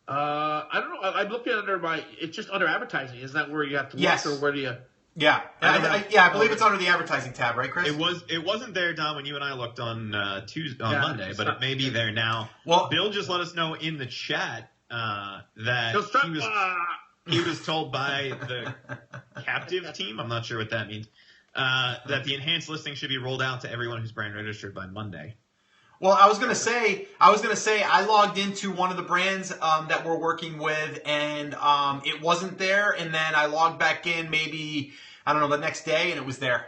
I don't know. I'm looking it's just under advertising. Isn't that where you have to look, or where do you? Yeah, I believe it's under the advertising tab, right, Chris? It wasn't there, Dom, when you and I looked on Monday, but it may be there now. Well, Bill just let us know in the chat that he was told by the captive team, I'm not sure what that means, that the enhanced listing should be rolled out to everyone who's brand registered by Monday. Well, I was gonna say I logged into one of the brands that we're working with, and it wasn't there, and then I logged back in maybe the next day, and it was there.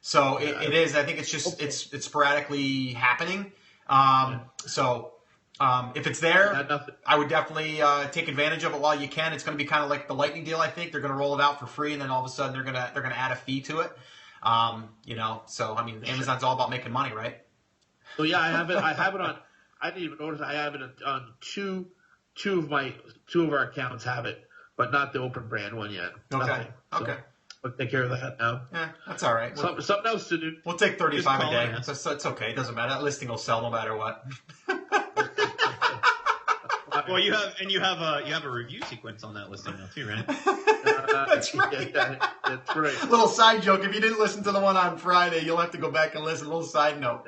So it is. I think it's just it's sporadically happening. So if it's there, I would definitely take advantage of it while you can. It's going to be kind of like the lightning deal. I think they're going to roll it out for free, and then all of a sudden they're gonna add a fee to it. So I mean, Amazon's all about making money, right? So yeah, I have it on. I didn't even notice. I have it on two of our accounts have it, but not the open brand one yet. Okay. So we'll take care of that now. Yeah, that's all right. Something else to do. We'll take 35 a day. It's okay. It doesn't matter. That listing will sell no matter what. Well, you have a review sequence on that listing now too, right? That's right. Yeah, that's right. Little side joke. If you didn't listen to the one on Friday, you'll have to go back and listen. Little side note.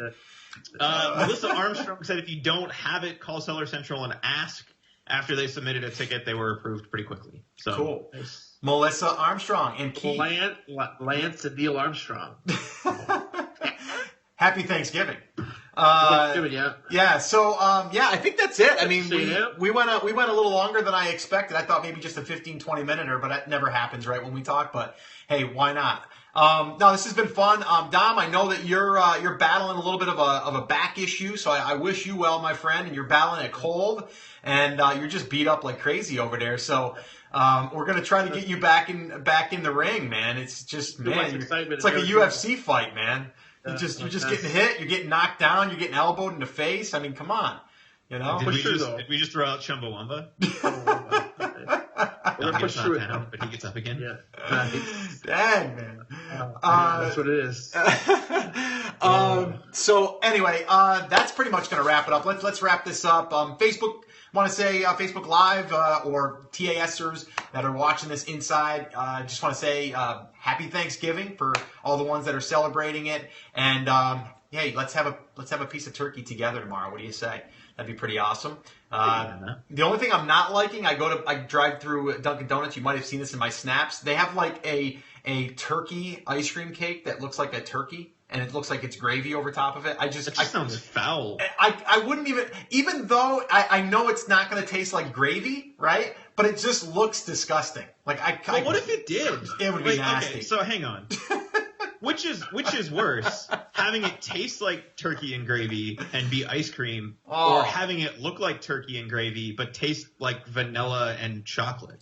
Melissa Armstrong said if you don't have it, call Seller Central and ask. After they submitted a ticket, they were approved pretty quickly. So cool. Melissa Armstrong and Keith. Lance and Neil Armstrong. Happy Thanksgiving. Yeah. So I think that's it. I mean, See ya. we went a little longer than I expected. I thought maybe just a 15-20 minute, but that never happens, right, when we talk. But hey, why not? No, this has been fun. Dom, I know that you're battling a little bit of a back issue, so I wish you well, my friend. And you're battling a cold, and you're just beat up like crazy over there. So we're gonna try to get you back in the ring, man. It's just it's like a UFC fight, man. You're just getting hit, you're getting knocked down, you're getting elbowed in the face. I mean, come on, you know. Did we just throw out Chumbawamba? We're gonna push through it now. But he gets up again. Yeah. Dang, man. That's what it is. So anyway, that's pretty much going to wrap it up. Let's wrap this up. Facebook, want to say Facebook Live or TASers that are watching this inside. Just want to say happy Thanksgiving for all the ones that are celebrating it. And hey, let's have a piece of turkey together tomorrow. What do you say? That'd be pretty awesome. The only thing I'm not liking, I drive through Dunkin' Donuts. You might have seen this in my snaps. They have like a turkey ice cream cake that looks like a turkey, and it looks like it's gravy over top of it. It just sounds foul. I wouldn't even though I know it's not going to taste like gravy, right? But it just looks disgusting. Like what if it did? It would be nasty. Okay, so hang on. Which is worse, having it taste like turkey and gravy and be ice cream, or having it look like turkey and gravy but taste like vanilla and chocolate?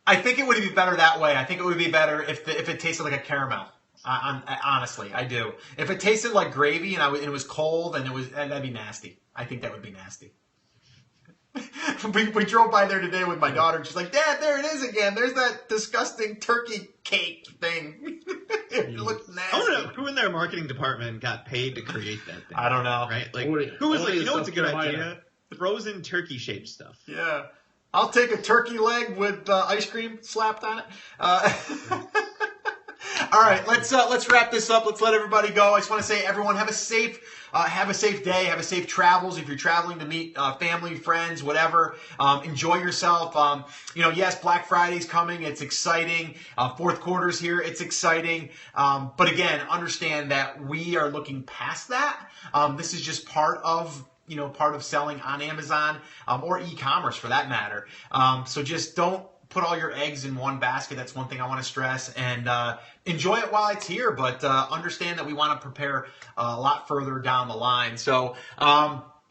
I think it would be better that way. I think it would be better if it tasted like a caramel. Honestly, I do. If it tasted like gravy and it was cold and that'd be nasty. I think that would be nasty. We drove by there today with my daughter, and she's like, "Dad, there it is again. There's that disgusting turkey cake thing." It looks nasty. I don't know who in their marketing department got paid to create that thing. I don't know. Right? Like, who was like, you know what's a good idea? Frozen turkey-shaped stuff. Yeah. I'll take a turkey leg with ice cream slapped on it. All right, let's wrap this up. Let's let everybody go. I just want to say, everyone, have a safe day, have a safe travels. If you're traveling to meet family, friends, whatever, enjoy yourself. Yes, Black Friday's coming. It's exciting. Fourth quarter's here. It's exciting. But again, understand that we are looking past that. This is just part of selling on Amazon or e-commerce for that matter. So just don't put all your eggs in one basket. That's one thing I want to stress. And enjoy it while it's here, but understand that we want to prepare a lot further down the line. So,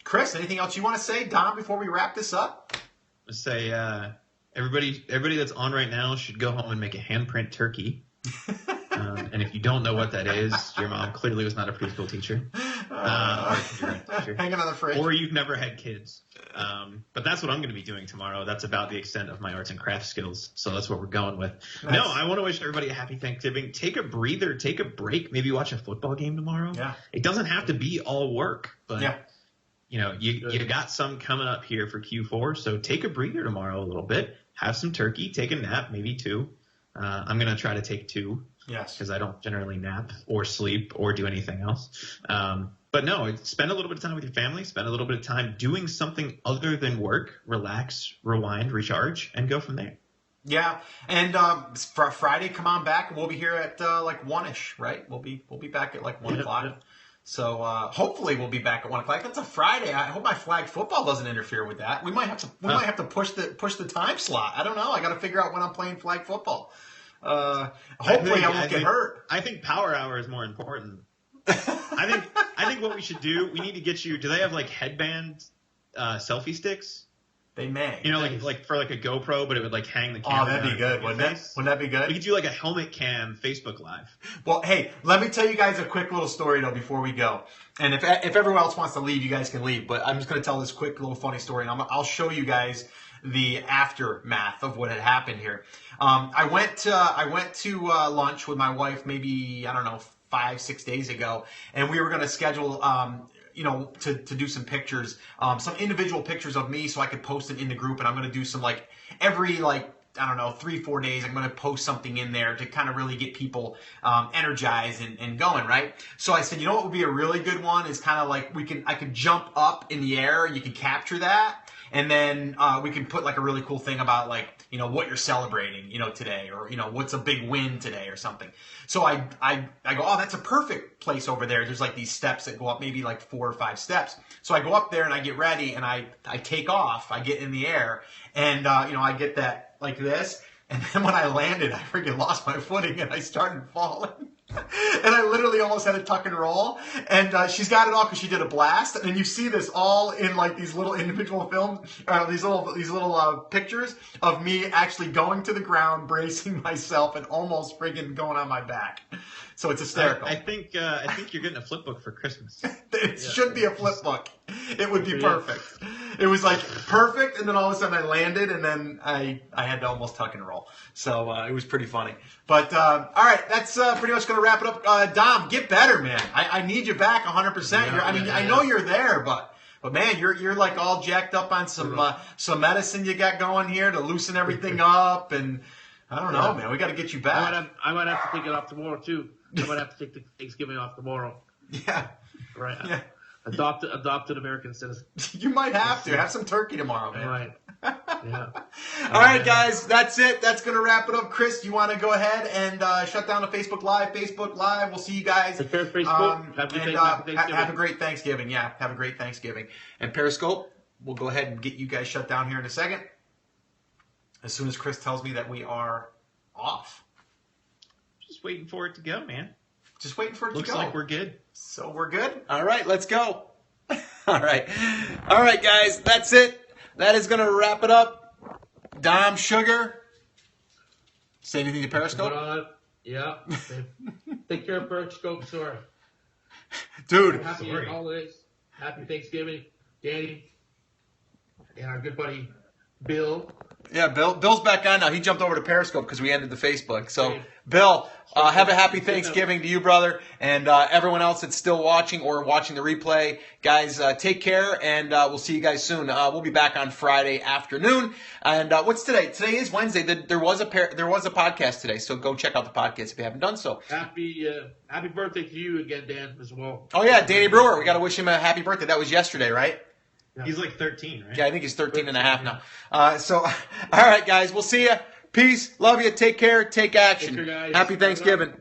Chris, anything else you want to say, Dom, before we wrap this up? Say everybody that's on right now should go home and make a handprint turkey. And if you don't know what that is, your mom clearly was not a preschool teacher. Hanging on the fridge. Or you've never had kids. But that's what I'm going to be doing tomorrow. That's about the extent of my arts and crafts skills. So that's what we're going with. Nice. No, I want to wish everybody a happy Thanksgiving. Take a breather. Take a break. Maybe watch a football game tomorrow. Yeah. It doesn't have to be all work. But, yeah. You got some coming up here for Q4. So take a breather tomorrow a little bit. Have some turkey. Take a nap, maybe 2. I'm going to try to take 2. Yes. Because I don't generally nap or sleep or do anything else. But no, spend a little bit of time with your family. Spend a little bit of time doing something other than work. Relax, rewind, recharge, and go from there. Yeah, and for Friday, come on back. We'll be here at like 1-ish, right? We'll be back at like 1 o'clock. Yeah. So hopefully we'll be back at 1 o'clock. That's a Friday. I hope my flag football doesn't interfere with that. We might have to push the time slot. I don't know. I got to figure out when I'm playing flag football. Hopefully I won't get hurt. I think Power Hour is more important. I think what we should do, we need to get you. Do they have like headband selfie sticks? They may. Like for like a GoPro, but it would like hang the camera. Oh, that'd be good, wouldn't it? Wouldn't that be good? We could do like a helmet cam Facebook Live. Well, hey, let me tell you guys a quick little story though before we go. And if everyone else wants to leave, you guys can leave. But I'm just going to tell this quick little funny story, and I'll show you guys the aftermath of what had happened here. I went to lunch with my wife maybe, I don't know, 5-6 days ago, and we were going to schedule to do some pictures, some individual pictures of me so I could post it in the group. And I'm going to do some every 3-4 days, I'm going to post something in there to kind of really get people energized and going, right? So I said, what would be a really good one is kind of I could jump up in the air and you can capture that. And then we can put a really cool thing about what you're celebrating, today, or what's a big win today or something. So I go, oh, that's a perfect place over there. There's these steps that go up, maybe 4 or 5 steps. So I go up there and I get ready and I take off. I get in the air and I get that like this. And then when I landed, I freaking lost my footing and I started falling. And I literally almost had a tuck and roll. And she's got it all because she did a blast. And you see this all in these little individual films, these little pictures of me actually going to the ground, bracing myself, and almost friggin' going on my back. So it's hysterical. I think you're getting a flip book for Christmas. It should be a flip book. It would be perfect. It was perfect, and then all of a sudden I landed, and then I had to almost tuck and roll. So it was pretty funny. But all right, that's pretty much going to wrap it up. Dom, get better, man. I need you back 100%. Yeah, I know you're there, but man, you're all jacked up on some medicine you got going here to loosen everything up, and I don't know, man. We got to get you back. I might have to take it off tomorrow too. I might have to take the Thanksgiving off tomorrow. Yeah. Right. Yeah. Adopted American citizen. You might have to. Have some turkey tomorrow, man. Right. Yeah. All right, guys. That's it. That's going to wrap it up. Chris, you want to go ahead and shut down the Facebook Live? Facebook Live. We'll see you guys. Take care of Facebook. Have a great Thanksgiving. Yeah, have a great Thanksgiving. And Periscope, we'll go ahead and get you guys shut down here in a second. As soon as Chris tells me that we are off. Just waiting for it to go, man. Just waiting for it to go. Looks like we're good. So we're good? All right, let's go. All right, guys, that's it. That is going to wrap it up. Dom Sugar, say anything to Periscope? Yeah. Take care of Periscope, sorry. Dude. Happy holidays. Happy Thanksgiving, Danny, and our good buddy Bill. Yeah, Bill's back on now. He jumped over to Periscope because we ended the Facebook. So, Bill, have a happy Thanksgiving to you, brother, and everyone else that's still watching or watching the replay. Guys, take care, and we'll see you guys soon. We'll be back on Friday afternoon. And what's today? Today is Wednesday. There was a podcast today, so go check out the podcast if you haven't done so. Happy birthday to you again, Dan, as well. Oh, yeah, Danny Brewer. We got to wish him a happy birthday. That was yesterday, right? Yeah. He's 13, right? Yeah, I think he's 13 and a half now. All right, guys, we'll see you. Peace. Love you. Take care. Take action. Take care, guys. Happy Thanksgiving.